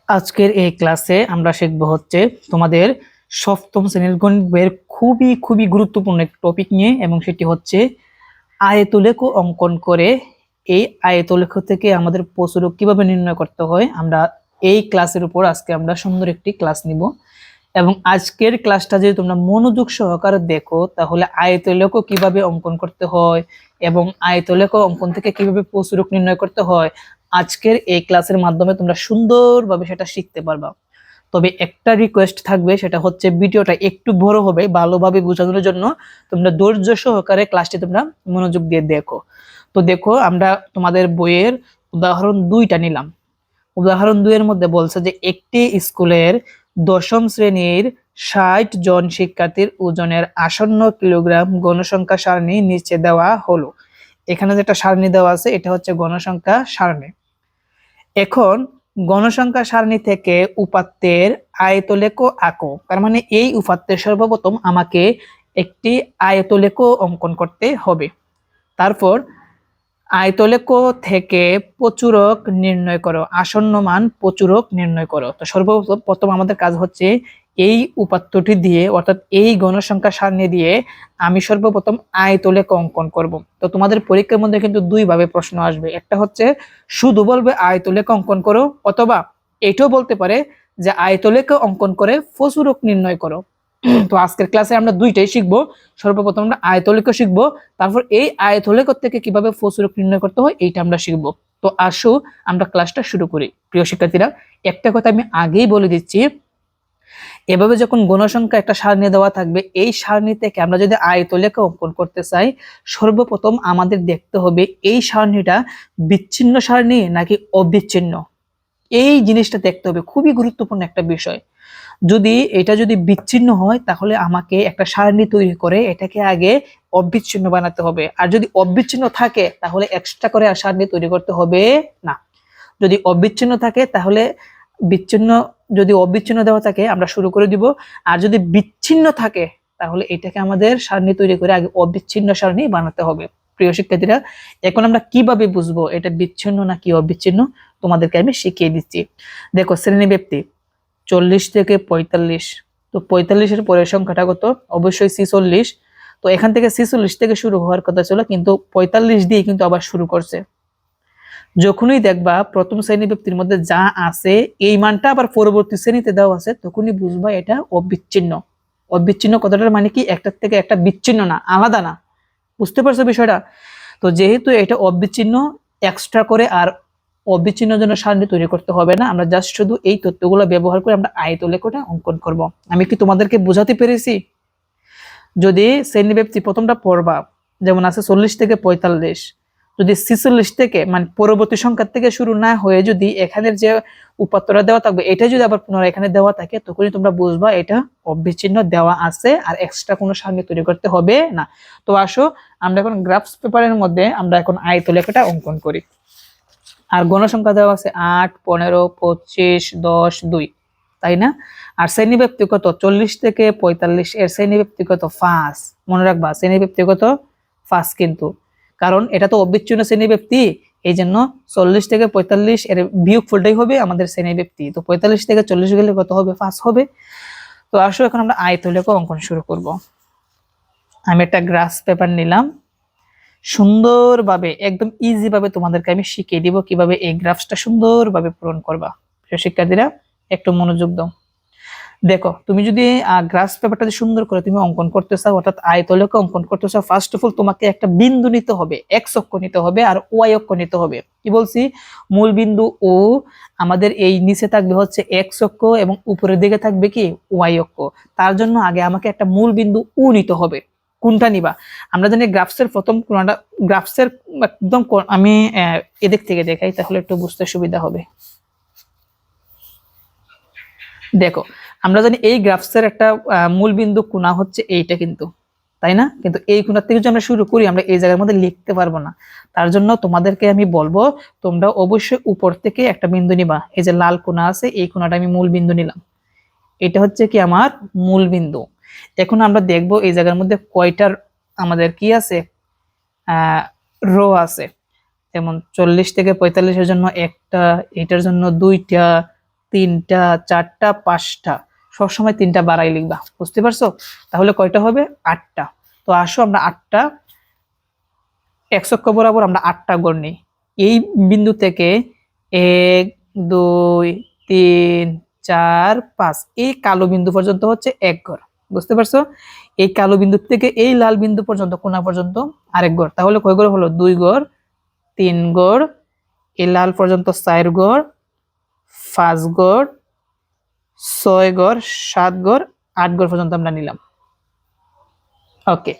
আজকের এই ক্লাসে আমরা শিখব হচ্ছে তোমাদের সপ্তম শ্রেণীর গণিত বইয়ের খুবই খুবই গুরুত্বপূর্ণ একটি টপিক নিয়ে, এবং সেটি হচ্ছে আয়তলেখ অঙ্কন করে এই আয়তলেখ থেকে আমাদের প্রচুরক কিভাবে নির্ণয় করতে হয়। আমরা এই ক্লাসের উপর আজকে আমরা সুন্দর একটি ক্লাস নিব, এবং আজকের ক্লাসটা যদি তোমরা মনোযোগ সহকারে দেখো তাহলে আয়তলেখ কিভাবে অঙ্কন করতে হয় এবং আয়তলেখ অঙ্কন থেকে কিভাবে প্রচুরক নির্ণয় করতে হয়, আজকের এই ক্লাসের মাধ্যমে তোমরা সুন্দরভাবে সেটা শিখতে পারবা। তবে একটা রিকোয়েস্ট থাকবে, সেটা হচ্ছে ভিডিওটা একটু বড় হবে ভালোভাবে বোঝানোর জন্য। তোমরা ধৈর্য সহকারে ক্লাসটি তোমরা মনোযোগ দিয়ে দেখো। তো দেখো, আমরা তোমাদের বইয়ের উদাহরণ 2টা নিলাম। উদাহরণ 2 এর মধ্যে বলছে যে একটি স্কুলের দশম শ্রেণীর 60 জন শিক্ষার্থীর ওজনের আসন্ন কিলোগ্রাম গণসংখ্যা সারণী নিচে দেওয়া হলো। এখানে যেটা সারণী দেওয়া আছে এটা হচ্ছে গণসংখ্যা সারণী। এখন গণসংখ্যা সারণী থেকে উপাত্তের আয়তলেখ আঁকো। তার মানে এই উপাত্তের সর্বপ্রথম আমাকে একটি আয়তলেখ অঙ্কন করতে হবে। তারপর আয়তলেখ থেকে প্রচুরক নির্ণয় করো, আসন্ন মান প্রচুরক নির্ণয় করো। তো সর্বপ্রথম আমাদের কাজ হচ্ছে এই উপাত্তটি দিয়ে, অর্থাৎ এই গণসংখ্যা সারণী দিয়ে আমি সর্বপ্রথম আয়তলেখ অঙ্কন করব। তো তোমাদের পরীক্ষার মধ্যে কিন্তু দুই ভাবে প্রশ্ন আসবে। একটা হচ্ছে শুধু বলবে আয়তলেখ অঙ্কন করো, অথবা এটাও বলতে পারে যে আয়তলেখ অঙ্কন করে প্রচুরক নির্ণয় করো। তো আজকের ক্লাসে আমরা দুইটাই শিখবো। সর্বপ্রথম আমরা আয়তলেখ শিখবো, তারপর এই আয়তলেখ থেকে কিভাবে প্রচুরক নির্ণয় করতে হয় এইটা আমরা শিখবো। তো আসো আমরা ক্লাসটা শুরু করি। প্রিয় শিক্ষার্থীরা, একটা কথা আমি আগেই বলে দিচ্ছি, এভাবে যখন গণসংখ্যা একটা সারণী দেওয়া থাকবে, এই সারণী থেকে আমরা যদি আয়তলেখ অঙ্কন করতে চাই, সর্বপ্রথম আমাদের দেখতে হবে এই সারণীটা বিচ্ছিন্ন সারণী নাকি অবিচ্ছিন্ন। এই জিনিসটা দেখতে হবে, খুবই গুরুত্বপূর্ণ একটা বিষয়। যদি বিচ্ছিন্ন হয় তাহলে আমাকে একটা সারণী তৈরি করে এটাকে আগে অবিচ্ছিন্ন বানাতে হবে, আর যদি অবিচ্ছিন্ন থাকে তাহলে এক্সট্রা করে আর সারণী তৈরি করতে হবে না। যদি অবিচ্ছিন্ন থাকে তাহলে বিচ্ছিন্ন, যদি অবিচ্ছিন্ন দেওয়া থাকে আমরা শুরু করে দিব, আর যদি বিচ্ছিন্ন থাকে তাহলে এটাকে আমাদের সারণী তৈরি করে আগে অবিচ্ছিন্ন সারণী বানাতে হবে। প্রিয় শিক্ষার্থীরা, এখন আমরা কিভাবে বুঝবো এটা বিচ্ছিন্ন নাকি অবিচ্ছিন্ন, তোমাদেরকে আমি শিখিয়ে দিচ্ছি। দেখো, শ্রেণী ব্যক্তি 40 থেকে 45, তো 45-এর পরের সংখ্যাটা কত? অবশ্যই 46। তো এখান থেকে 46 থেকে শুরু হওয়ার কথা ছিল, কিন্তু 45 দিয়ে কিন্তু আবার শুরু করছে। যখনই দেখবা প্রথম শ্রেণী ব্যক্তির মধ্যে যা আছে এই মানটা আবার পরবর্তী শ্রেণীতে দেওয়া আছে, তখনই বুঝবা এটা অবিচ্ছিন্ন। অবিচ্ছিন্ন কথাটার মানে কি, একটার থেকে একটা বিচ্ছিন্ন না, আলাদা না। বুঝতে পারছো বিষয়টা? তো যেহেতু এটা অবিচ্ছিন্ন, এক্সট্রা করে আর অবিচ্ছিন্ন জন্য সারণী তৈরি করতে হবে না। আমরা জাস্ট শুধু এই তথ্যগুলো ব্যবহার করে আমরা আয়তলেখটা অঙ্কন করব। আমি কি তোমাদেরকে বোঝাতে পেরেছি? যদি শ্রেণী ব্যক্তি প্রথমটা পড়বা, যেমন আছে 40 থেকে 45, যদি 46 থেকে মানে পরবর্তী সংখ্যা থেকে শুরু না হয়ে যদি এখানের যে উপাত্তরা দেওয়া থাকবে এটা যদি আবার পুনরায় এখানে দেওয়া থাকে, তখনই তোমরা বুঝবা এটা অবিচ্ছিন্ন দেওয়া আছে আর এক্সট্রা কোনো সারণী তৈরি করতে হবে না। তো আসো আমরা এখন গ্রাফস পেপারের মধ্যে আমরা এখন আয়তলেখটা অঙ্কন করি। আর গণসংখ্যা দেওয়া আছে 8, 15, 25, 10, 2, তাই না? আর শ্রেণী ব্যক্তিগত 40 থেকে 45, এর শ্রেণী ব্যক্তিগত 5। মনে রাখবা শ্রেণী ব্যক্তিগত 5, কিন্তু কারণ এটা তো অবিচ্ছিন্ন শ্রেণী ব্যক্তি, এই জন্য 40 থেকে 45 এর বিয়োগফলটাই হবে আমাদের শ্রেণী ব্যক্তি। তো 45 থেকে 40 গেলে কত হবে? 5 হবে। তো আসো এখন আমরা আয়তলেখ অঙ্কন শুরু করব। আমি একটা গ্রাফ পেপার নিলাম, সুন্দরভাবে একদম ইজি ভাবে তোমাদেরকে আমি শিখিয়ে দিব কিভাবে এই গ্রাফসটা সুন্দরভাবে পূরণ করবা। প্রিয় শিক্ষার্থীরা, একটু মনোযোগ দাও। দেখো, তুমি যদি গ্রাফস পেপারটা সুন্দর করে তুমি অঙ্কন করতে চাও, অর্থাৎ আয়তলেখ অঙ্কন করতে চাও, ফার্স্ট অফ অল তোমাকে একটা বিন্দু নিতে হবে, এক্স অক্ষ নিতে হবে আর ওয়াই অক্ষ নিতে হবে। কি বলছি? মূল বিন্দু ও, আমাদের এই নিচে থাকবে হচ্ছে এক্স অক্ষ এবং উপরের দিকে থাকবে কি ওয়াই অক্ষ। তার জন্য আগে আমাকে একটা মূল বিন্দু ও নিতে হবে। কোনটা নিবা? আমরা জানি গ্রাফসের প্রথম কোণটা, গ্রাফসের একদম আমি এদিক থেকে দেখাই তাহলে একটু বুঝতে সুবিধা হবে। দেখো, আমরা জানি এই গ্রাফসের একটা মূল বিন্দু কোণা হচ্ছে এইটা, কিন্তু তাই না? কিন্তু এই কোণার থেকে যদি আমরা শুরু করি আমরা এই জায়গার মধ্যে লিখতে পারবো না। তার জন্য তোমাদেরকে আমি বলবো তোমরা অবশ্যই উপর থেকে একটা বিন্দু নিবা। এই যে লাল কোণা আছে, এই কোণাটা আমি মূল বিন্দু নিলাম, এটা হচ্ছে কি আমার মূল বিন্দু। এখন আমরা দেখবো এই জায়গার মধ্যে কয়টার আমাদের কি আছে, রো আছে। যেমন 40 থেকে 45 এর জন্য একটা, এটার জন্য দুইটা, তিনটা, চারটা, পাঁচটা, সবসময় তিনটা বাড়াই লিখবা, বুঝতে পারছো? তাহলে কয়টা হবে? 8টা। তো আসো আমরা 8টা x অক্ষ বরাবর আমরা 8টা গড় নিই। এই বিন্দু থেকে 1 2 3 4 5 এই কালো বিন্দু পর্যন্ত হচ্ছে এক গড়, বুঝতে পারছো? এই কালো বিন্দু থেকে এই লাল বিন্দু পর্যন্ত, কোণা পর্যন্ত আরেক গড়। তাহলে কয় গড় হলো? 2 গড়, 3 গড়, এই লাল পর্যন্ত 4 গড়, 5 গড়, 6 গড়, 7 গড়, 8 গড় পর্যন্ত আমরা নিলাম। ওকে,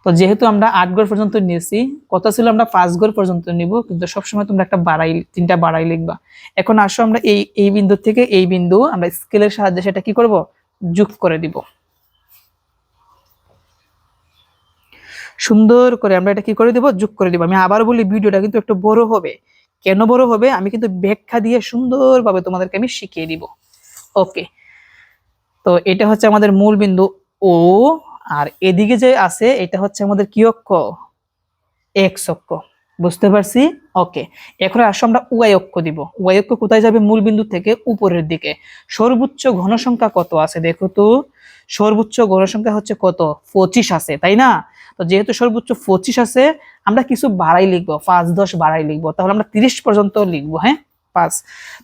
তো যেহেতু আমরা 8 গড় পর্যন্ত নিয়েছি, কথা ছিল আমরা 5 গড় পর্যন্ত নিব, কিন্তু সবসময় তোমরা একটা বাড়াই, তিনটা বাড়াই লিখবা। এখন আসো আমরা এই বিন্দু থেকে এই বিন্দু আমরা স্কেলের সাহায্যে সেটা কি করব? যোগ করে দিব। সুন্দর করে আমরা এটা কি করে দিব? যোগ করে দিব। আমি আবার বলি, ভিডিওটা কিন্তু একটু বড় হবে। কেন বড় হবে? আমি কিন্তু ব্যাখ্যা দিয়ে সুন্দরভাবে তোমাদেরকে আমি শিখিয়ে দিব। ওকে, তো এটা হচ্ছে আমাদের মূল বিন্দু ও, আর এদিকে যে আছে এটা হচ্ছে আমাদের কি অক্ষ? এক্স অক্ষ, বুঝতে পারছি? ওকে, এখন আসো আমরা ওয়াই অক্ষ দিব। ওয়াই অক্ষ কোথায় যাবে? মূল বিন্দু থেকে উপরের দিকে। সর্বোচ্চ ঘন সংখ্যা কত আছে দেখো তো? সর্বোচ্চ ঘন সংখ্যা হচ্ছে কত? 25 আছে, তাই না? তো যেহেতু সর্বোচ্চ 25 আছে, আমরা কিছু বাড়াই লিখবো, 5-10 বাড়াই লিখবো। তাহলে আমরা 30 পর্যন্ত লিখবো। হ্যাঁ,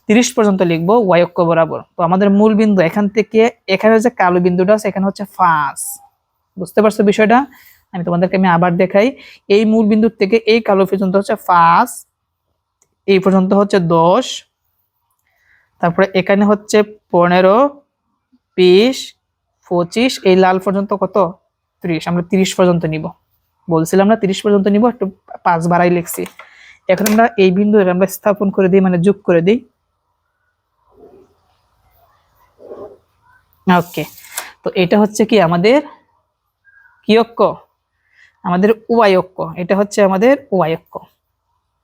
30 পর্যন্ত লিখবো ওয়াই অক্ষ বরাবর। তো আমাদের মূল বিন্দু এখান থেকে এখানে যে কালো বিন্দুটা আছে এখানে হচ্ছে 5, বুঝতে পারছো বিষয়টা? আমি তোমাদেরকে আমি আবার দেখাই। এই মূল বিন্দু থেকে এই কালো পর্যন্ত হচ্ছে 5, এই পর্যন্ত হচ্ছে 10, তারপরে এখানে হচ্ছে 15, 20, 25, এই লাল পর্যন্ত কত? 30। আমরা 30 পর্যন্ত নিব, বলছিলাম না 30 পর্যন্ত নিব, একটু 5 বাড়াই লিখছি। এখন আমরা এই বিন্দু আমরা স্থাপন করে দিই, মানে যোগ করে দিই। ওকে, তো এটা হচ্ছে কি আমাদের কি অক্ষ? আমাদের ওয়াই অক্ষ। এটা হচ্ছে আমাদের ওয়াই অক্ষ।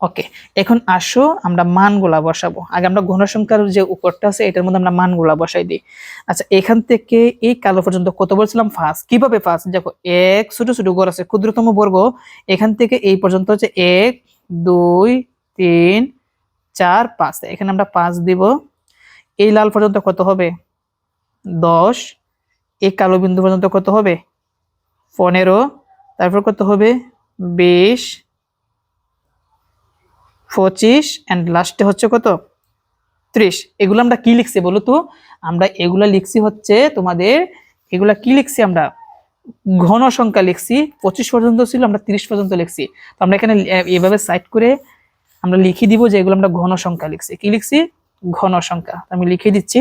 ওকে, এখন আসো আমরা মানগুলা বসাবো। আগে আমরা ঘনসংখ্যার যে উপরটা আছে এটার মধ্যে আমরা মানগুলা বসাই দিই। আচ্ছা, এখান থেকে এই কালো পর্যন্ত কত বলছিলাম? 5। কিভাবে 5? দেখো, এক ছোট ছোট ঘর আছে, ক্ষুদ্রতম বর্গ এখান থেকে এই পর্যন্ত হচ্ছে 1 2 3 4 5। এখানে আমরা 5 দিব। এই লাল পর্যন্ত কত হবে? 10। এই কালো বিন্দু পর্যন্ত কত হবে? 15। তারপর কত হবে? 20, 25, এন্ড লাস্টে হচ্ছে কত? 30। এগুলো আমরা কি লিখছি বলো তো? আমরা এগুলা লিখছি হচ্ছে তোমাদের, এগুলা কি লিখছি আমরা? ঘন সংখ্যা লিখছি। 25 পর্যন্ত ছিল, আমরা 30 পর্যন্ত লিখছি। তো আমরা এখানে এভাবে সাইড করে আমরা লিখে দিব যে এগুলো আমরা ঘন সংখ্যা লিখছি। কি লিখছি? ঘন সংখ্যা। আমি লিখে দিচ্ছি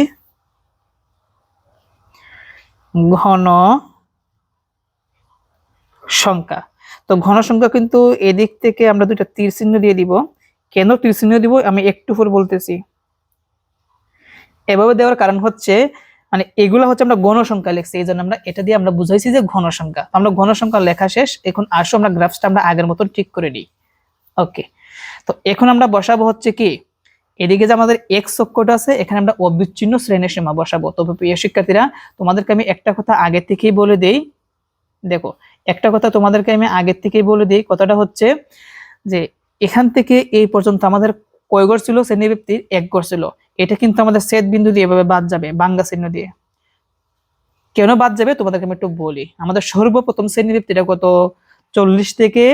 ঘন সংখ্যা। তো ঘন সংখ্যা কিন্তু এদিক থেকে আমরা দুইটা তীর চিহ্ন দিয়ে দিব। কেন তীর চিহ্ন দিব আমি একটু পর বলতেছি। এভাবে দেওয়ার কারণ হচ্ছে, মানে এগুলো হচ্ছে আমরা ঘন সংখ্যা লিখছি, এই জন্য আমরা এটা দিয়ে আমরা বুঝাইছি যে ঘন সংখ্যা। আমরা ঘন সংখ্যা লেখা শেষ। এখন আসো আমরা গ্রাফসটা আমরা আগের মতো ঠিক করে দিই। ওকে, তো এখন আমরা বসাবো হচ্ছে কি, এদিকে যে আমাদের এক্স অক্ষটা আছে এখানে আমরা অবিচ্ছিন্ন শ্রেণী সীমা বসাবো। তবে প্রিয় শিক্ষার্থীরা, তোমাদেরকে আমি একটা কথা আগে থেকেই বলে দেই। দেখো, একটা কথা তোমাদেরকে আমি আগে থেকেই বলে দিই। কথাটা হচ্ছে যে এখান থেকে এই পর্যন্ত আমাদের কয় ঘর ছিল? শ্রেণীবৃত্তির 1 ঘর ছিল। এটা কিন্তু আমাদের ছেদ বিন্দু দিয়ে এভাবে বাদ যাবে, বাঙ্গা চিহ্ন দিয়ে। কেন বাদ যাবে তোমাদেরকে আমি একটু বলি। আমাদের সর্বপ্রথম শ্রেণীবৃত্তিটা কত? 40 থেকে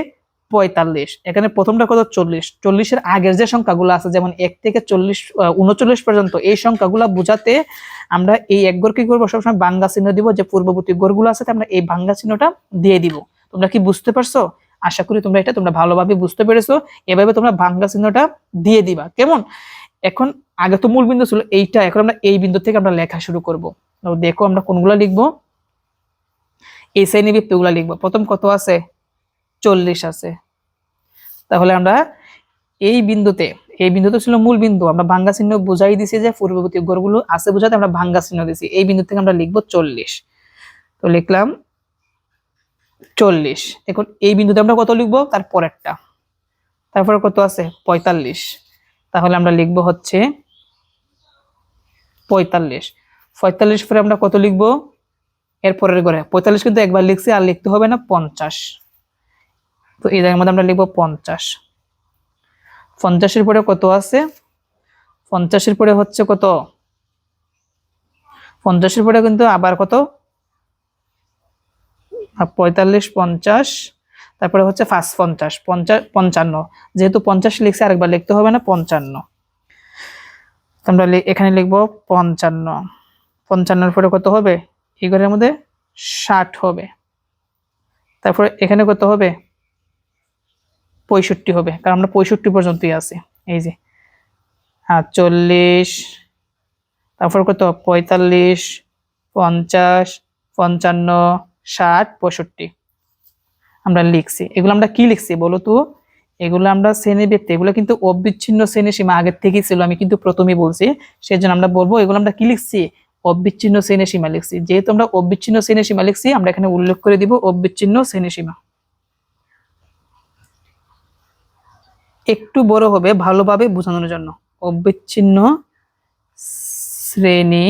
45। এখানে প্রথমটা কত? 40। 40-এর আগের যে সংখ্যাগুলো আছে, যেমন 1 থেকে 40 39 পর্যন্ত, এই সংখ্যাগুলো বোঝাতে আমরা এই এক ঘর কি করবো? সবসময় বাঙ্গা চিহ্ন দিব। যে পূর্ববর্তী ঘরগুলো আছে আমরা এই বাঙ্গা চিহ্নটা দিয়ে দিব। তোমরা কি বুঝতে পারছো? আশা করি তোমরা এটা ভালোভাবে বুঝতে পেরেছো। এভাবে তোমরা বাঙ্গা চিহ্নটা দিয়ে দিবা। কেমন? এখন আগে তো মূল বিন্দু ছিল এইটা, এখন আমরা এই বিন্দু থেকে আমরা লেখা শুরু করব। দেখো আমরা কোনগুলা লিখবো? এই শ্রেণীবৃত্তগুলা লিখবো। প্রথম কত আছে? 40 আছে। তাহলে আমরা এই বিন্দুতে, এই বিন্দুতে ছিল মূল বিন্দু, আমরা ভাঙ্গা চিহ্ন বুঝাই দিছি যে পূর্ববর্তী ঘরগুলো আছে বুঝাতে আমরা ভাঙ্গা চিহ্ন দিছি। এই বিন্দু থেকে আমরা লিখবো 40। তো লিখলাম 40। এখন এই বিন্দুতে আমরা কত লিখবো? তার পরেরটা। তারপরে কত আছে? 45। তাহলে আমরা লিখবো হচ্ছে 45। 45 পরে আমরা কত লিখবো? এরপরের ঘরে 45 কিন্তু একবার লিখছি, আর লিখতে হবে না, 50। তো এই জায়গার মধ্যে আমরা লিখবো 50। 50-এর পরে কত আছে? 50-এর পরে হচ্ছে কত? 50-এর পরে কিন্তু আবার কত 45 50, তারপরে হচ্ছে 5 50 50 55, যেহেতু 50 লিখছি আরেকবার লিখতে হবে না 55। আমরা এখানে লিখবো 55, 55-এর পরে কত হবে এই ঘরের মধ্যে 60 হবে, তারপরে এখানে কত হবে 65 হবে, কারণ আমরা 65 পর্যন্তই আছি। এই যে 48, তারপর কত 45 50 55 60 65 আমরা লিখছি। এগুলো আমরা কি লিখছি বলো তো? এগুলো আমরা শ্রেণী ব্যক্তি, এগুলো কিন্তু অবিচ্ছিন্ন শ্রেণী সীমা আগের থেকেই ছিল, আমি কিন্তু প্রথমেই বলছি, সেজন্য আমরা বলবো এগুলো আমরা কি লিখছি, অবিচ্ছিন্ন শ্রেণী সীমা লিখছি। যেহেতু আমরা অবিচ্ছিন্ন শ্রেণী সীমা লিখছি, আমরা এখানে উল্লেখ করে দিব অবিচ্ছিন্ন শ্রেণী সীমা। একটু বড় হবে ভালোভাবে বোঝানোর জন্য, অবিচ্ছিন্ন শ্রেণী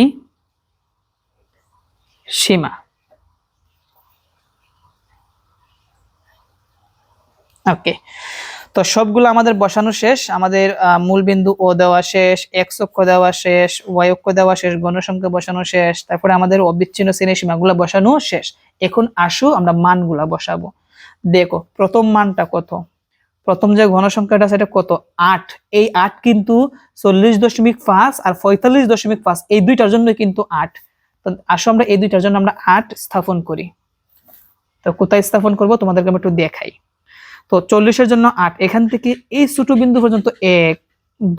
সীমা। ওকে, তো সবগুলো আমাদের বসানো শেষ, আমাদের মূল বিন্দু ও দেওয়া শেষ, এক্স অক্ষ দেওয়া শেষ, ওয়াই অক্ষ দেওয়া শেষ, গণসংখ্যা বসানো শেষ, তারপরে আমাদের অবিচ্ছিন্ন শ্রেণী সীমাগুলো বসানো শেষ। এখন আসো আমরা মানগুলা বসাবো। দেখো প্রথম মানটা কত, প্রথম যে ঘনসংখ্যাটা সেটা কত 8, এই 8 কিন্তু 40.5 আর 45.5 এই দুইটার জন্য কিন্তু 8। তো আসো আমরা এই দুইটার জন্য আমরা 8 স্থাপন করি। তো কোথায় স্থাপন করব তোমাদেরকে আমি একটু দেখাই। তো 40-এর জন্য 8, এখান থেকে এই ছোট বিন্দু পর্যন্ত 1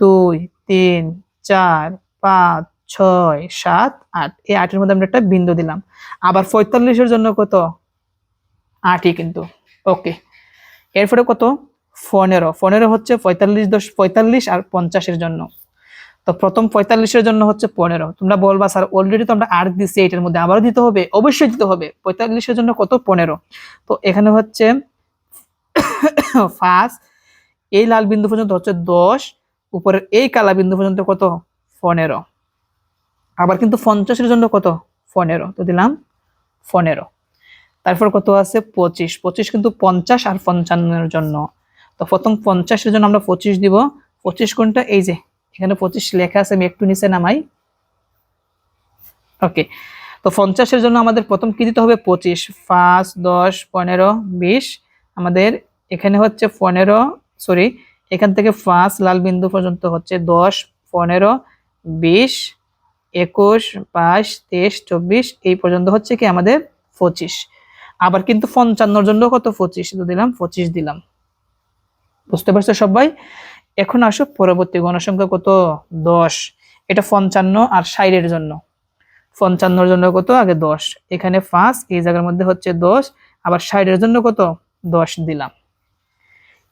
2 3 4 5 6 7 8, এই 8-এর মধ্যে আমরা একটা বিন্দু দিলাম। আবার 45-এর জন্য কত 8ই কিন্তু। ওকে, এরপরে কত 15, 15 হচ্ছে 45 আর 50-এর জন্য। তো প্রথম 45-এর জন্য হচ্ছে 15। তোমরা বলবা স্যার অলরেডি তো আমরা 8 দিছি, এটার মধ্যে আবারও দিতে হবে? অবশ্যই দিতে হবে। 45-এর জন্য কত 15, তো এখানে হচ্ছে 5, এই লাল বিন্দু পর্যন্ত হচ্ছে 10, উপরের এই কালা বিন্দু পর্যন্ত কত 15। আবার কিন্তু 50-এর জন্য কত 15, তো দিলাম 15। তারপর কত আছে 25, 25 কিন্তু 50 আর 55-এর জন্য। তো প্রথম 50-এর জন্য আমরা 25 দিব। 25 কোনটা, এই যে এখানে 25 লেখা আছে, আমি একটু নিচে নামাই। ওকে, তো 50-এর জন্য আমাদের প্রথম কি দিতে হবে 25, 5 10 15 20, আমাদের এখানে হচ্ছে 15, সরি এখান থেকে 5 লাল বিন্দু পর্যন্ত হচ্ছে 10 15 20 21 22 23 24, এই পর্যন্ত হচ্ছে কি আমাদের 25। আবার কিন্তু 55-এর জন্য কত 25, তো দিলাম 25 দিলাম। বুঝতে পারছো সবাই? এখন আসো পরবর্তী গণসংখ্যা কত 10, এটা 55 আর 60-এর জন্য। 55-এর জন্য কত আগে 10, এখানে 5, এই জায়গার মধ্যে হচ্ছে 10, আবার 60-এর জন্য কত 10 দিলাম।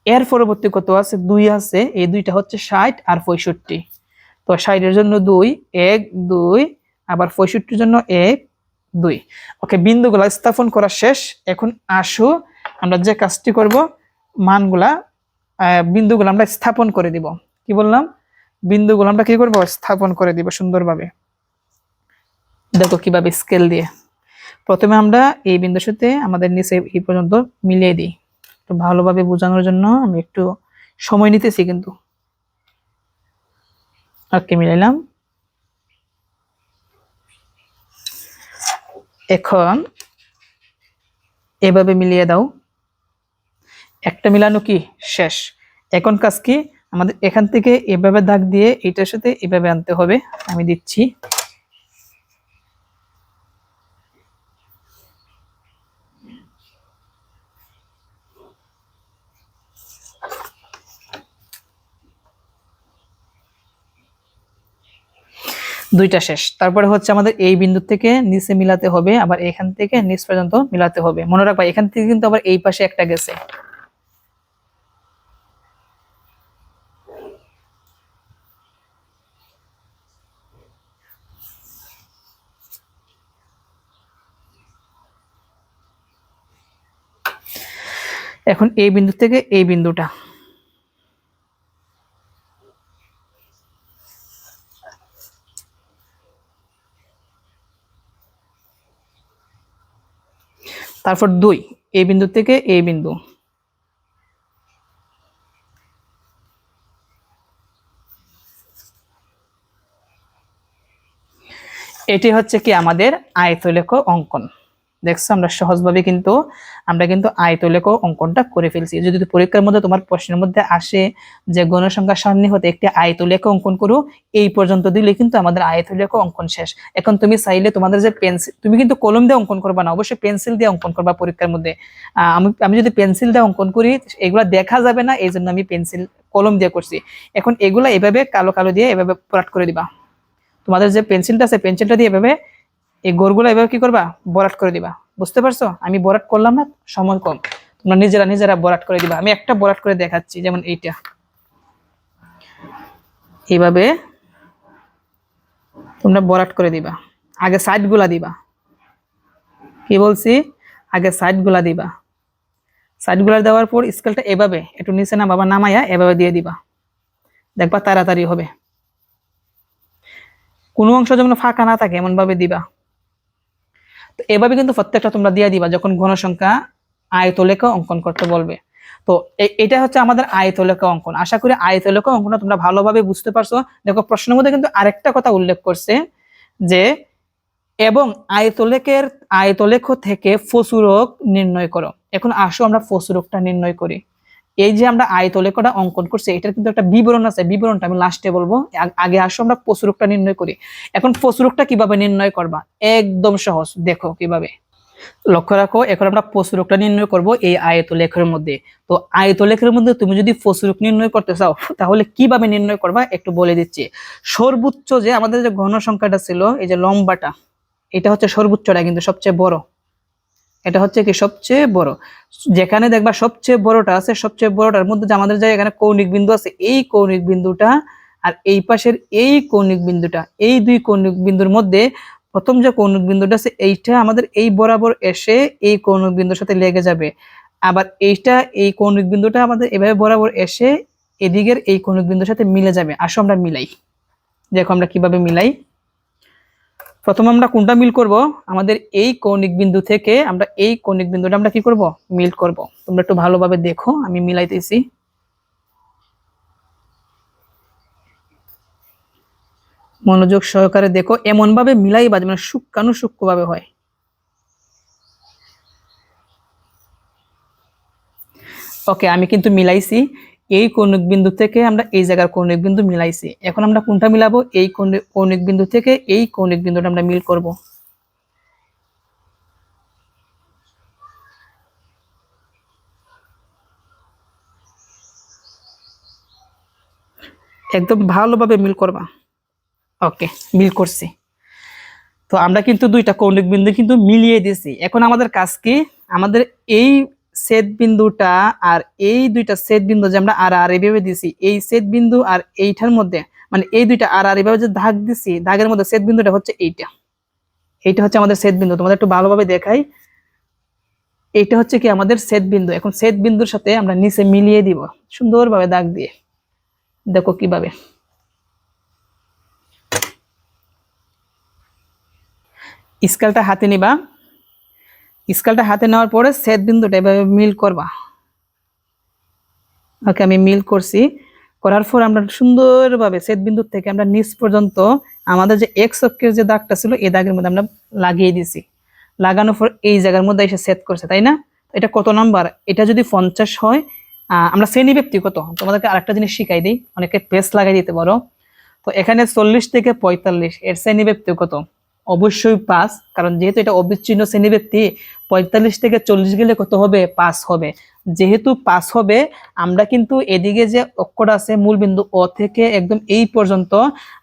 এর পরবর্তী কত আছে 2 আছে, এই দুইটা হচ্ছে 60 আর 65। তো 60-এর জন্য 2 1 2, আবার 65-এর জন্য 1 2। ওকে, বিন্দুগুলা স্থাপন করা শেষ। এখন আসো আমরা যে কাজটি করব, মানগুলা বিন্দুগুলো আমরা স্থাপন করে দিব। কি বললাম, বিন্দুগুলো আমরা কি করব স্থাপন করে দিব সুন্দরভাবে। দেখো কিভাবে স্কেল দিয়ে। প্রথমে আমরা এই বিন্দুর সাথে আমাদের নিচে এই পর্যন্ত মিলিয়ে দিই, তো ভালোভাবে বোঝানোর জন্য আমি একটু সময় নিতেছি কিন্তু। ওকে, মিলাইলাম। এখন এভাবে মিলিয়ে দাও, একটা মিলানো কি শেষ। এখন কাজ কি, আমাদের এখান থেকে এভাবে দাগ দিয়ে এটার সাথে এভাবে আনতে হবে। আমি দিচ্ছি। দুইটা শেষ। তারপরে হচ্ছে আমাদের এই বিন্দু থেকে নিচে মিলাতে হবে, আবার এখান থেকে নিচ পর্যন্ত মিলাতে হবে। মনে রাখবা এখান থেকে কিন্তু আবার এই পাশে একটা গেছে। এখন এই বিন্দু থেকে এই বিন্দুটা, তারপর 2 এই বিন্দু থেকে এই বিন্দু, এটি হচ্ছে কি আমাদের আয়তলেখ অঙ্কন। দেখছো আমরা সহজভাবে কিন্তু আয়তলেখ অঙ্কনটা করে ফেলছি। যদি পরীক্ষার মধ্যে তোমার প্রশ্নের মধ্যে আসে যে গণসংখ্যা সারণী হতে একটি আয়তলেখ অঙ্কন করো, এই পর্যন্ত দিলে কিন্তু আমাদের আয়তলেখ অঙ্কন শেষ। এখন তুমি চাইলে তোমাদের যে পেন্সিল, তুমি কিন্তু কলম দিয়ে অঙ্কন করবা না, অবশ্যই পেন্সিল দিয়ে অঙ্কন করবা পরীক্ষার মধ্যে। আমি আমি যদি পেন্সিল দিয়ে অঙ্কন করি এগুলা দেখা যাবে না, এই জন্য আমি পেন্সিল কলম দিয়ে করছি। এখন এগুলা এভাবে কালো কালো দিয়ে এভাবে ভরাট করে দিবা। তোমাদের যে পেন্সিলটা আছে পেন্সিলটা দিয়ে এভাবে এই গোলগুলো এভাবে কি করবা, ভরাট করে দিবা। বুঝতে পারছো? আমি ভরাট করলাম না, সময় কম, তোমরা নিজেরা নিজেরা ভরাট করে দিবা। আমি একটা ভরাট করে দেখাচ্ছি, যেমন এইটা এইভাবে তোমরা ভরাট করে দিবা। আগে সাইড গুলা দিবা, কি বলছি, আগে সাইড গুলা দিবা। সাইড গুলা দেওয়ার পর স্কেলটা এভাবে একটু নিচে না বাবা নামাইয়া এভাবে দিয়ে দিবা, দেখবা তাড়াতাড়ি হবে। কোনো অংশ যেমন ফাঁকা না থাকে এমন ভাবে দিবা। তো এভাবে কিন্তু প্রত্যেকটা তোমরা দিয়ে দিবা যখন ঘনসংখ্যা আয়তলেখ অঙ্কন করতে বলবে। তো এটা হচ্ছে আমাদের আয়তলেখ অঙ্কন। আশা করি আয়তলেখ অঙ্কনটা তোমরা ভালোভাবে বুঝতে পারছো। দেখো প্রশ্নের মধ্যে কিন্তু আরেকটা কথা উল্লেখ করছে যে এবং আয়তলেখ থেকে ফসুরক নির্ণয় করো। এখন আসো আমরা ফসুরকটা নির্ণয় করি। এই যে আমরা আয়তলেখটা অঙ্কন করছি এটার কিন্তু একটা বিবরণ আছে, বিবরণটা আমি লাস্টে বলবো। আগে আসো আমরা ফসুরকটা নির্ণয় করি। এখন ফসুরকটা কিভাবে নির্ণয় করবা, একদম সহজ, দেখো কিভাবে। লক্ষ্য রাখো, এখন আমরা ফসুরকটা নির্ণয় করব এই আয়তলেখের মধ্যে। তো আয়তলেখের মধ্যে তুমি যদি ফসুরক নির্ণয় করতে চাও তাহলে কিভাবে নির্ণয় করবা একটু বলে দিচ্ছি। সর্বোচ্চ যে আমাদের যে ঘন সংখ্যাটা ছিল, এই যে লম্বাটা, এটা হচ্ছে সর্বোচ্চটা কিন্তু সবচেয়ে বড়। এটা হচ্ছে কি সবচেয়ে বড়। যেখানে দেখবা সবচেয়ে বড়টা আছে, সবচেয়ে বড়টার মধ্যে যে আমাদের যে এখানে কৌণিক বিন্দু আছে, এই কৌণিক বিন্দুটা আর এই পাশের এই কৌণিক বিন্দুটা, এই দুই কৌণিক বিন্দুর মধ্যে প্রথম যে কৌণিক বিন্দুটা আছে এইটা আমাদের এই বরাবর এসে এই কৌণিক বিন্দুর সাথে লেগে যাবে। আবার এইটা, এই কৌণিক বিন্দুটা আমাদের এভাবে বরাবর এসে এদিকের এই কৌণিক বিন্দুর সাথে মিলে যাবে। আসো আমরা মিলাই, দেখো আমরা কিভাবে মিলাই। প্রথমে আমরা কোনটা মিল করব, আমাদের এই কৌণিক বিন্দু থেকে আমরা এই কৌণিক বিন্দুটা আমরা কি করব, মিল করব। তোমরা একটু ভালোভাবে দেখো, আমি মিলাইতেছি। মনোযোগ সহকারে দেখো, এমন ভাবে মিলাইবা যেন সূক্ষ্ম ভাবে হয়। ওকে, আমি কিন্তু মিলাইছি। এই কৌণিক বিন্দু থেকে আমরা এই জায়গার কৌণিক বিন্দু মিলাইছি। এখন আমরা কোনটা মিলাবো, এই কৌণিক বিন্দু থেকে এই কৌণিক বিন্দুটা আমরা মিল করব। একদম ভালোভাবে মিল করবা। ওকে, মিল করছি। তো আমরা কিন্তু দুইটা কৌণিক বিন্দু কিন্তু মিলিয়ে দিয়েছি। এখন আমাদের কাজ কি, আমাদের এই ছেদ বিন্দুটা আর এই দুইটা ছেদ বিন্দু যে আমরা আর এইভাবে দিছি, এই ছেদ বিন্দু আর এইটার মধ্যে, মানে এই দুইটা আর এইভাবে যে দাগ দিছি, দাগের মধ্যে ছেদ বিন্দুটা হচ্ছে এইটা। এইটা হচ্ছে আমাদের ছেদ বিন্দু, তোমাদের একটু ভালোভাবে দেখাই। এইটা হচ্ছে কি আমাদের ছেদ বিন্দু। এখন ছেদ বিন্দুর সাথে আমরা নিচে মিলিয়ে দিব সুন্দরভাবে দাগ দিয়ে। দেখো কিভাবে। স্কেলটা হাতে নিবা, স্কেলটা হাতে নেওয়ার পরে ছেদ বিন্দুটা এভাবে মিল করবা। ওকে, আমি মিল করছি। করার পর আমরা সুন্দরভাবে ছেদ বিন্দু থেকে আমরা নিচ পর্যন্ত আমাদের যে এক্স অক্ষের যে দাগটা ছিল এই দাগের মধ্যে আমরা লাগিয়ে দিছি। লাগানোর পর এই জায়গার মধ্যে এসে ছেদ করছে, তাই না? এটা কত নাম্বার? এটা যদি 50 হয়, আমরা শ্রেণী ব্যক্তিগত তোমাদেরকে আরেকটা জিনিস শিখাই দিই, অনেকে পেস লাগাই দিতে পারো। তো এখানে 40 থেকে 45 এর শ্রেণী ব্যক্তিগত অবশ্যই 5, কারণ যেহেতু এটা অবিচ্ছিন্ন শ্রেণী ব্যক্তি, 45 থেকে 40 গেলে কত হবে, 5 হবে। যেহেতু 5 হবে, আমরা কিন্তু এদিকে যে অক্ষরটা আছে মূলবিন্দু ও থেকে একদম এই পর্যন্ত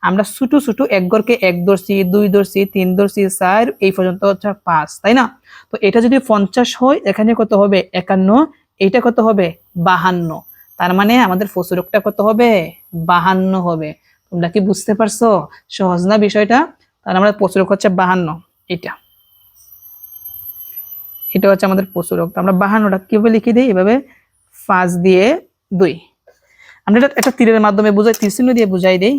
আমরা ছোট ছোট এক ঘরকে 1 ধরছি, 2 ধরছি, 3 ধরছি, 4, এই পর্যন্ত হচ্ছে 5, তাই না? তো এটা যদি 50 হয়, এখানে কত হবে, 51, এইটা কত হবে, 52। তার মানে আমাদের ফসুরকটা কত হবে, 52 হবে। তোমরা কি বুঝতে পারছো? সহজ না বিষয়টা? তাহলে আমরা প্রচুরক হচ্ছে 52, এটা এটা হচ্ছে আমাদের প্রচুরক। আমরা 52টা কিভাবে লিখে দিই, এভাবে 5 দিয়ে 2। আমরা এটা একটা তীরের মাধ্যমে বুঝাই, তীর চিহ্ন দিয়ে বুঝাই দেই।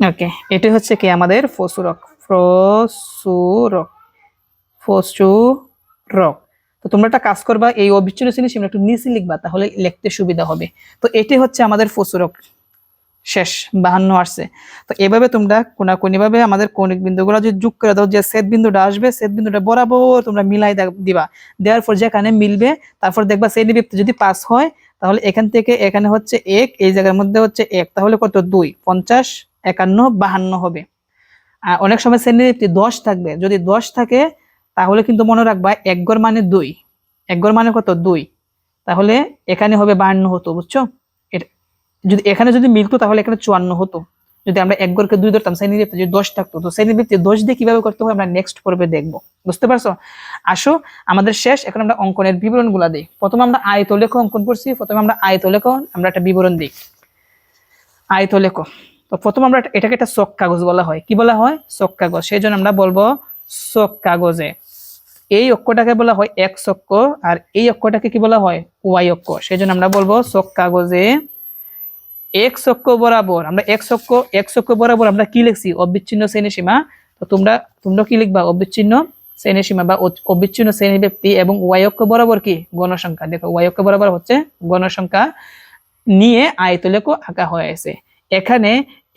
ওকে, এটা হচ্ছে কি আমাদের ফসুরক। ফসুরক ফসুরক। তো তোমরা একটা কাজ করবা, এই অবিচ্ছিন্ন শ্রেণী সীমা একটু নিচে লিখবা, তাহলে লিখতে সুবিধা হবে। তো এটি হচ্ছে আমাদের ফসুরক শেষ 52 আসছে। তো এভাবে তোমরা কোনাকুনি ভাবে আমাদের কৌণিক বিন্দুগুলো যদি যোগ করে দাও, যে ছেদ বিন্দুটা আসবে ছেদ বিন্দুটা বরাবর তোমরা মিলাই দিবা। দেওয়ার পর যেখানে মিলবে তারপর দেখবা শ্রেণীবৃত্তি যদি 5 হয় তাহলে এখান থেকে এখানে হচ্ছে 1, এই জায়গার মধ্যে হচ্ছে 1, তাহলে কত 2, 50, 51, 52 হবে। আর অনেক সময় শ্রেণীবৃত্তি 10 থাকবে, যদি 10 থাকে তাহলে কিন্তু মনে রাখবা 1 গড় মানে 2, 1 গড় মানে কত 2, তাহলে এখানে হবে 52 হতো, বুঝছো? যদি এখানে যদি মিলতো তাহলে এখানে 54 হতো। যদি আমরা 1 গড়কে 2 ধরতাম, শ্রেণীবৃত্তি যদি 10 থাকতো, তো শ্রেণীবৃত্তি 10 দিয়ে কিভাবে করতে হয় আমরা নেক্সট পর্বে দেখবো। বুঝতে পারছো? আসো আমাদের শেষ, এখন আমরা অঙ্কনের বিবরণগুলো দিই। প্রথমে আমরা আয়তলেখ অঙ্কন করছি, প্রথমে আমরা আয়তলেখ আমরা একটা বিবরণ দিই। আয়তলেখ, তো প্রথমে আমরা এটাকে একটা চক কাগজ বলা হয়। কি বলা হয়? চক কাগজ। সেই জন্য আমরা বলবো চক কাগজে। এই অক্ষটাকে বলা হয় এক্স অক্ষ, আর এই অক্ষটাকে কি বলা হয়? ওয়াই অক্ষ। সেই জন্য আমরা বলবো চক কাগজে এক্স অক্ষ বরাবর, আমরা এক্স অক্ষ বরাবর আমরা কি লিখছি? অবিচ্ছিন্ন শ্রেণী সীমা। তো তোমরা কি লিখবা? অবিচ্ছিন্ন শ্রেণী সীমা বা অবিচ্ছিন্ন শ্রেণী ব্যক্তি, এবং ওয়াই অক্ষ বরাবর কি? গণসংখ্যা। দেখো ওয়াই অক্ষ বরাবর হচ্ছে গণসংখ্যা নিয়ে আয়তলেখ আঁকা হয়েছে। এখানে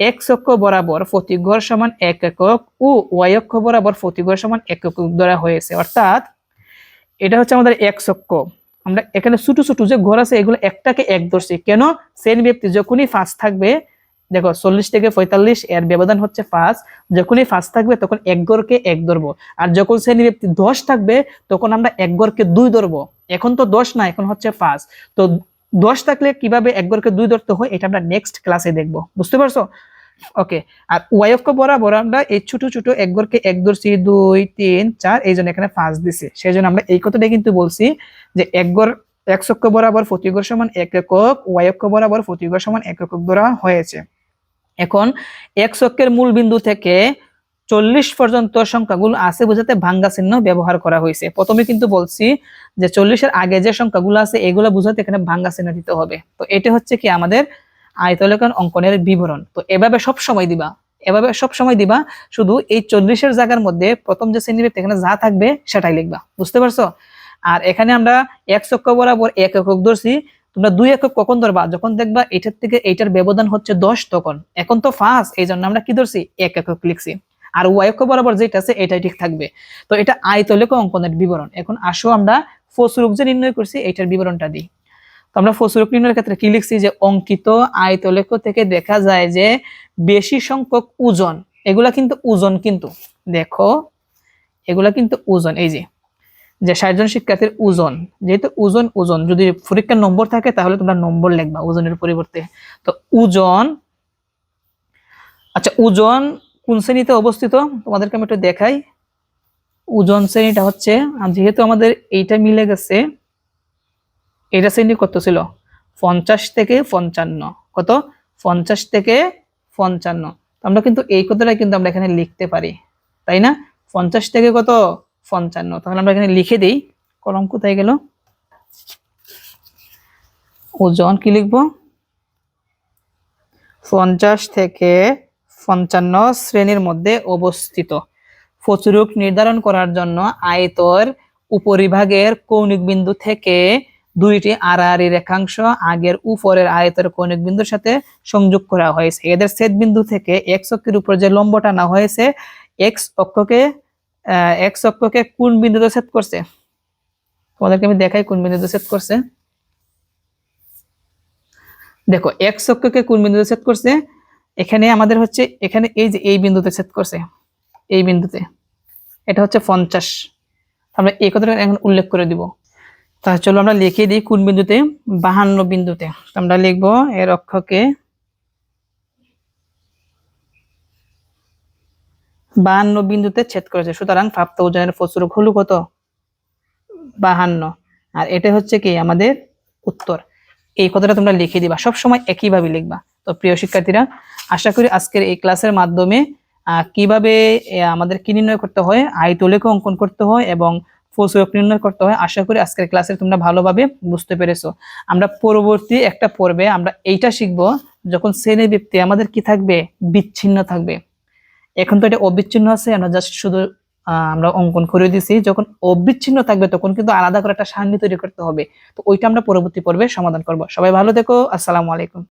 এক্স অক্ষ বরাবর প্রতি ঘর সমান 1 একক ও ওয়াই অক্ষ বরাবর প্রতি ঘর সমান 1 একক ধরা হয়েছে। অর্থাৎ এটা হচ্ছে আমাদের এক্স অক্ষ। আমরা এখানে ছোট ছোট যে ঘর আছে এগুলো একটাকে 1 ধরছি। কেন? শ্রেণীবৃত্তি যখনই 5 থাকবে, দেখো 40 থেকে 45 এর ব্যবধান হচ্ছে 5, যখনই 5 থাকবে তখন 1 ঘরকে 1 ধরবো। আর যখন শ্রেণীবৃত্তি 10 থাকবে তখন আমরা 1 ঘরকে 2 ধরবো। এখন তো 10 না, এখন হচ্ছে 5। তো 10 থাকলে কিভাবে 1 ঘরকে 2 ধরতে হয় এটা আমরা নেক্সট ক্লাসে দেখবো। বুঝতে পারছো? ওকে। আর ওয়াই অক্ষ বরাবর আমরা এই ছোট ছোট 1 ঘরকে 1 ধরছি, 2 3 4, এই জন্য এখানে 5 দিছি। সেই জন্য আমরা এই কথাটা কিন্তু বলছি যে 1 ঘর এক্স অক্ষ বরাবর প্রতি ঘর সমান 1 একক, ওয়াই অক্ষ বরাবর প্রতি ঘর সমান 1 একক ধরা হয়েছে। এখন এক্স অক্ষের মূল বিন্দু থেকে 40 পর্যন্ত সংখ্যাগুলো আছে বোঝাতে ভাঙ্গা চিহ্ন ব্যবহার করা হয়েছে। প্রথমে কিন্তু বলছি যে 40 এর আগে যে সংখ্যাগুলো আছে এগুলো বোঝাতে এখানে ভাঙ্গা চিহ্ন দিতে হবে। তো এটা হচ্ছে কি আমাদের আয়তলেখন অঙ্কনের বিবরণ। তো এভাবে সব সময় দিবা, শুধু এই 40 এর জায়গার মধ্যে প্রথম যে শ্রেণীবৃত্তি এখানে যা থাকবে সেটাই লিখবা। বুঝতে পারছো? আর এখানে আমরা এক্স অক্ষ বরাবর 1 একক ধরছি। তোমরা 2 একক কখন ধরবা? যখন দেখবা এটার থেকে এইটার ব্যবধান হচ্ছে 10 তখন। এখন তো 5, এই জন্য আমরা কি ধরছি? 1 একক লিখছি। আর ওয়াই অক্ষ বরাবর যেটা আছে এটাই ঠিক থাকবে। তো এটা আয়তলেখ অঙ্কনের বিবরণ। এখন আসো আমরা ফসরূপ যে নির্ণয় করছি এটার বিবরণটা দিই। তো আমরা ফসরূপ নির্ণয়ের ক্ষেত্রে কি লিখছি? যে অঙ্কিত আয়তলেখ থেকে দেখা যায় যে বেশি সংখ্যক ওজন, এগুলা কিন্তু ওজন, কিন্তু দেখো এগুলা কিন্তু ওজন, এই যে 60 জন শিক্ষার্থীর ওজন, যেহেতু ওজন যদি পরীক্ষার নম্বর থাকে তাহলে তোমরা নম্বর লিখবা ওজনের পরিবর্তে। তো ওজন, আচ্ছা ওজন কোন শ্রেণীতে অবস্থিত তোমাদেরকে আমি একটু দেখাই। ওজন শ্রেণীটা হচ্ছে, যেহেতু আমাদের এইটা মিলে গেছে, এটা শ্রেণী কত ছিল? 50 থেকে 55। কত? 50 থেকে 55। আমরা কিন্তু এই কথাটা কিন্তু আমরা এখানে লিখতে পারি, তাই না? 50 থেকে কত? 55। তাহলে আমরা এখানে লিখে দিই। কলম কোথায় গেল? ওজন কি লিখবো? 50 থেকে 55 শ্রেণীর মধ্যে অবস্থিত। ফসরূপ নির্ধারণ করার জন্য আয়তর উপরিভাগের কৌণিক বিন্দু থেকে 2টি আড়াআড়ি রেখাংশ আগের উপরের আয়তের কৌণিক বিন্দুর সাথে সংযোগ করা হয়েছে। এদের ছেদ বিন্দু থেকে এক্স অক্ষের উপর যে লম্ব টানা হয়েছে, এক্স অক্ষকে কোন বিন্দুতে ছেদ করছে? তোমাদেরকে আমি দেখাই কোন বিন্দুতে ছেদ করছে। দেখো এক্স অক্ষকে কোন বিন্দুতে ছেদ করছে? এখানে আমাদের হচ্ছে এখানে এই যে এই বিন্দুতে ছেদ করছে, এই বিন্দুতে। এটা হচ্ছে 50। আমরা এই কথাটা এখন উল্লেখ করে দিব। তাহলে চলো আমরা লিখে দিই কোন বিন্দুতে? 52 বিন্দুতে। আমরা লিখবো এর অক্ষকে 52 বিন্দুতে ছেদ করেছে। সুতরাং প্রাপ্ত ওজনের ফসরূপ হলো কত? 52। আর এটা হচ্ছে কি আমাদের উত্তর। এই কথাটা তোমরা লিখে দিবা, সব সময় একইভাবে লিখবা। তো প্রিয় শিক্ষার্থীরা, আশা করি আজকের এই ক্লাসের মাধ্যমে কিভাবে আমাদের কি নির্ণয় করতে হয়, আয়তলেখ অঙ্কন করতে হয় এবং ফসরূপ নির্ণয় করতে হয়, আশা করি আজকের ক্লাসে তোমরা ভালোভাবে বুঝতে পেরেছো। আমরা পরবর্তী একটা পর্বে আমরা এইটা শিখবো, যখন শ্রেণীবৃত্তি আমাদের কি থাকবে? বিচ্ছিন্ন থাকবে। এখন তো এটা অবিচ্ছিন্ন আছে, আমরা জাস্ট শুধু আমরা অঙ্কন করে দিছি, যখন অবিচ্ছিন্ন থাকবে তখন কিন্তু আলাদা করে একটা সারণী তৈরি করতে হবে। তো ওইটা আমরা পরবর্তী পর্বে সমাধান করব। সবাই ভালো থেকো, আসসালামু আলাইকুম।